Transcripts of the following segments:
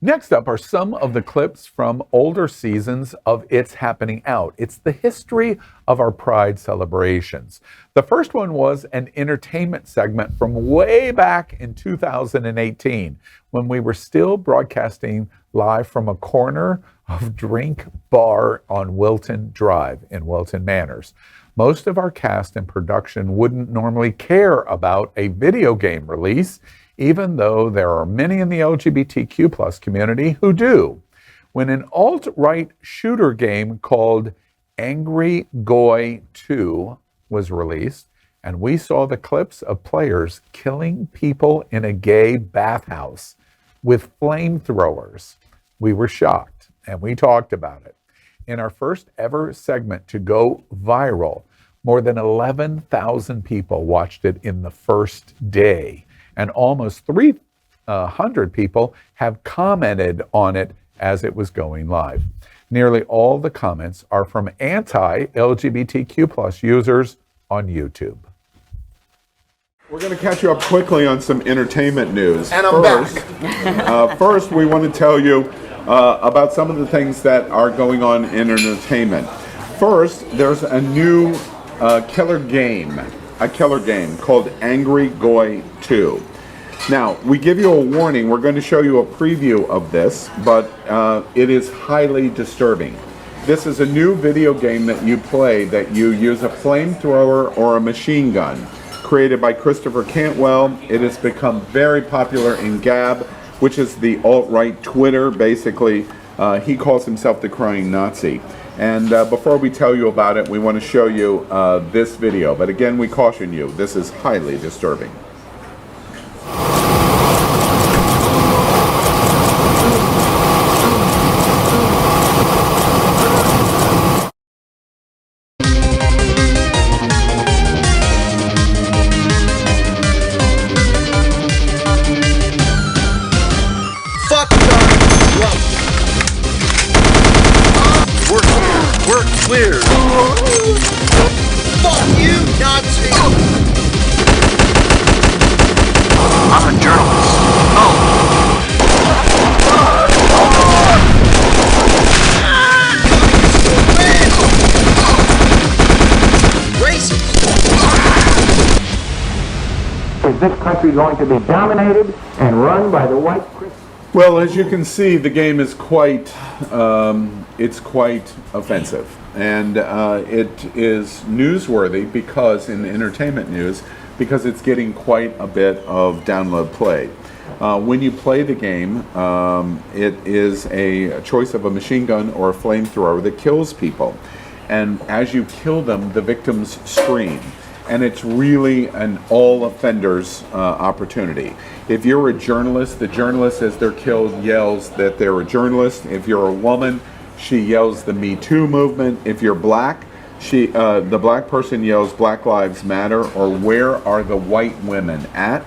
Next up are some of the clips from older seasons of It's Happening Out. It's the history of our Pride celebrations. The first one was an entertainment segment from way back in 2018 when we were still broadcasting live from a corner of Drynk Bar on Wilton Drive in Wilton Manors. Most of our cast and production wouldn't normally care about a video game release, even though there are many in the LGBTQ plus community who do. When an alt-right shooter game called Angry Goy 2 was released, and we saw the clips of players killing people in a gay bathhouse with flamethrowers, we were shocked, and we talked about it. In our first ever segment to go viral, more than 11,000 people watched it in the first day, and almost 300 people have commented on it as it was going live. Nearly all the comments are from anti-LGBTQ plus users on YouTube. We're going to catch you up quickly on some entertainment news. And I'm back. First, we want to tell you about some of the things that are going on in entertainment. First, there's a new killer game called Angry Goy 2. Now, we give you a warning. We're going to show you a preview of this, but it is highly disturbing. This is a new video game that you play that you use a flamethrower or a machine gun. Created by Christopher Cantwell. It has become very popular in Gab, which is the alt-right Twitter. Basically, he calls himself the crying Nazi. And before we tell you about it, we want to show you this video. But again, we caution you, this is highly disturbing. We're clear. Fuck you, Nazi! I'm a journalist. Oh. Racist. Is this country going to be dominated and run by the white Christians? Well, as you can see, the game is quite offensive, and it is newsworthy because in entertainment news, because it's getting quite a bit of download play. When you play the game, it is a choice of a machine gun or a flamethrower that kills people, and as you kill them, the victims scream. And it's really an all offenders opportunity. If you're a journalist, the journalist as they're killed yells that they're a journalist. If you're a woman, she yells the Me Too movement. If you're black, the black person yells Black Lives Matter or where are the white women at?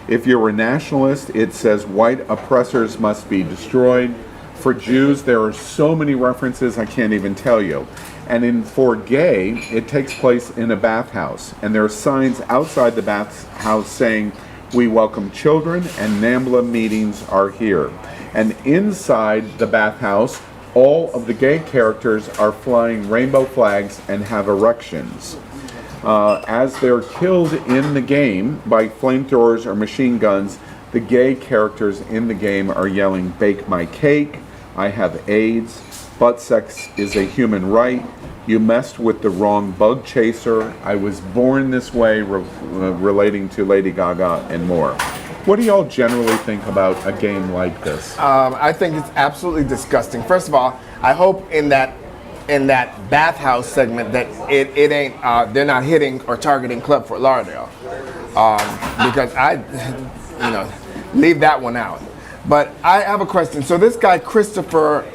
If you're a nationalist, it says white oppressors must be destroyed. For Jews, there are so many references I can't even tell you. And for gay, it takes place in a bathhouse. And there are signs outside the bathhouse saying, we welcome children and NAMBLA meetings are here. And inside the bathhouse, all of the gay characters are flying rainbow flags and have erections. As they're killed in the game by flamethrowers or machine guns, the gay characters in the game are yelling, bake my cake, I have AIDS, butt sex is a human right, you messed with the wrong bug chaser, I was born this way, relating to Lady Gaga and more. What do y'all generally think about a game like this? I think it's absolutely disgusting. First of all, I hope in that bathhouse segment that it ain't they're not hitting or targeting Club Fort Lauderdale, because leave that one out. But I have a question. So this guy Christopher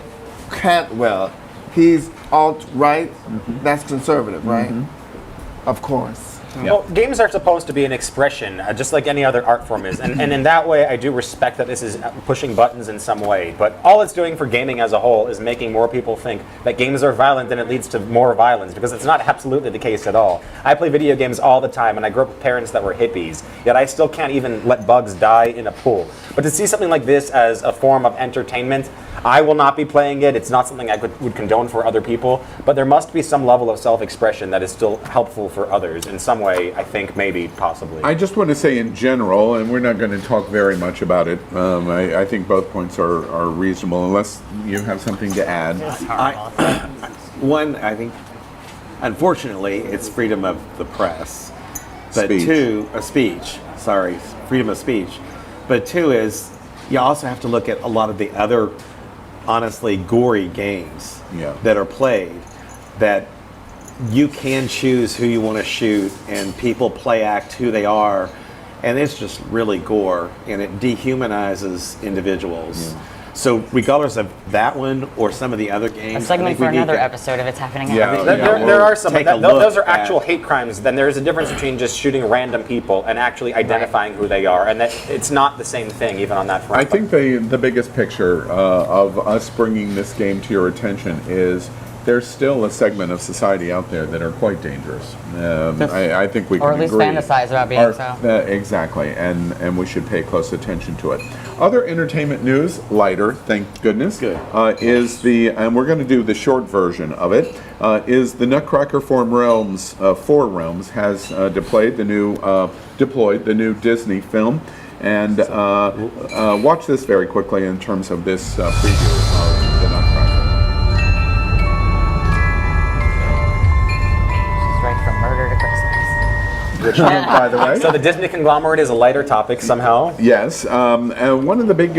Cantwell, he's alt-right. Mm-hmm. That's conservative, right? Mm-hmm. Of course. Well, games are supposed to be an expression, just like any other art form is. And in that way, I do respect that this is pushing buttons in some way. But all it's doing for gaming as a whole is making more people think that games are violent and it leads to more violence, because it's not absolutely the case at all. I play video games all the time, and I grew up with parents that were hippies, yet I still can't even let bugs die in a pool. But to see something like this as a form of entertainment, I will not be playing it. It's not something I would condone for other people, but there must be some level of self-expression that is still helpful for others in some way, I think, maybe, possibly. I just want to say in general, and we're not going to talk very much about it, I think both points are reasonable, unless you have something to add. One, I think, unfortunately, it's freedom of the press. But Speech. two, a speech, sorry, freedom of speech. But two is, you also have to look at a lot of the other honestly gory games that are played, that you can choose who you want to shoot and people play act who they are, and it's just really gore and it dehumanizes individuals. So regardless of that one or some of the other games, a segment for another episode if it's happening. There are some, take but a those are look at- actual hate crimes. Then there is a difference between just shooting random people and actually identifying who they are, and that it's not the same thing even on that front. I think the biggest picture of us bringing this game to your attention is there's still a segment of society out there that are quite dangerous. I think we can Or at least agree. fantasize about being so. Exactly, and we should pay close attention to it. Other entertainment news, lighter, thank goodness, is the, and we're going to do the short version of it, is the Nutcracker Four Realms has deployed the new Disney film. And watch this very quickly in terms of this preview of the Nutcracker. Right from murder to Christmas. Which one, by the way? So the Disney conglomerate is a lighter topic somehow. Yes, and one of the big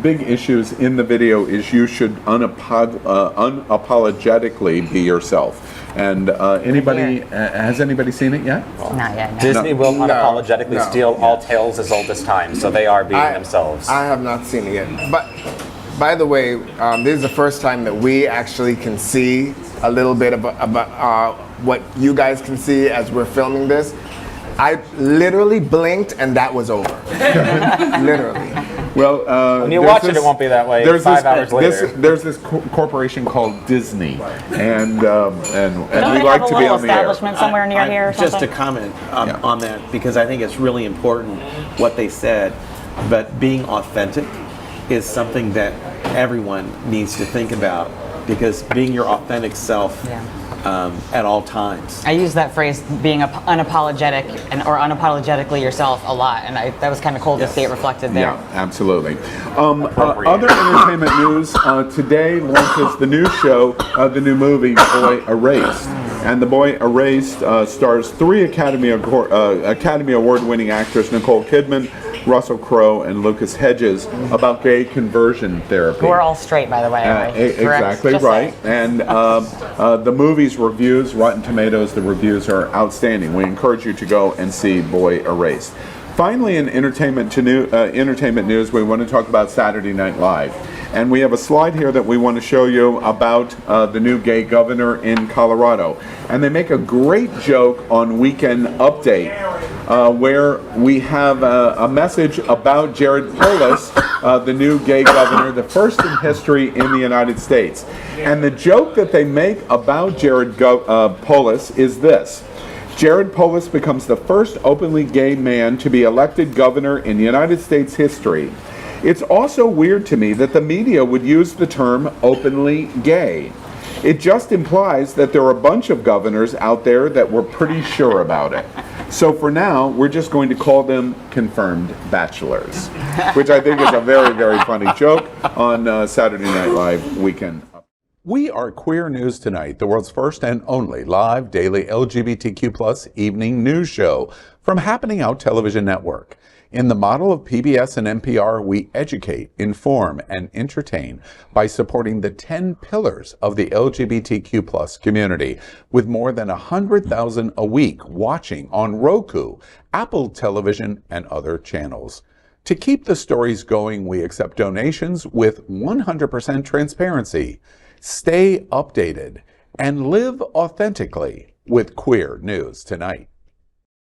big issues in the video is you should unapologetically be yourself. And has anybody seen it yet? Not yet. No. Disney will unapologetically steal all tales as old as time, so they are being themselves. I have not seen it yet. But by the way, this is the first time that we actually can see a little bit about what you guys can see as we're filming this. I literally blinked and that was over. Literally. Well, when you watch it, it won't be that way. 5 hours later. There's this corporation called Disney, and we Don't they like have to a be little on the air. establishment somewhere near here or just something? to comment on that, because I think it's really important what they said, but being authentic is something that everyone needs to think about, because being your authentic self at all times. I use that phrase, being unapologetic or unapologetically yourself, a lot, and that was kind of cool to see it reflected there. Yeah, absolutely. Other entertainment news, today launches the new show, the new movie, Boy Erased. And The Boy Erased stars 3 Academy Award-winning actors, Nicole Kidman, Russell Crowe, and Lucas Hedges, about gay conversion therapy. Who are all straight, by the way. Exactly right. And the movie's reviews, Rotten Tomatoes, the reviews are outstanding. We encourage you to go and see Boy Erased. Finally, in entertainment news, we want to talk about Saturday Night Live. And we have a slide here that we want to show you about the new gay governor in Colorado. And they make a great joke on Weekend Update, where we have a message about Jared Polis, the new gay governor, the first in history in the United States. And the joke that they make about Jared Polis is this: Jared Polis becomes the first openly gay man to be elected governor in United States history. It's also weird to me that the media would use the term openly gay. It just implies that there are a bunch of governors out there that were pretty sure about it. So for now, we're just going to call them confirmed bachelors, which I think is a very, very funny joke on Saturday Night Live Weekend. We are Queer News Tonight, the world's first and only live daily LGBTQ+ evening news show from Happening Out Television Network. In the model of PBS and NPR, we educate, inform, and entertain by supporting the 10 pillars of the LGBTQ+ community, with more than 100,000 a week watching on Roku, Apple Television, and other channels. To keep the stories going, we accept donations with 100% transparency. Stay updated and live authentically. with queer news tonight.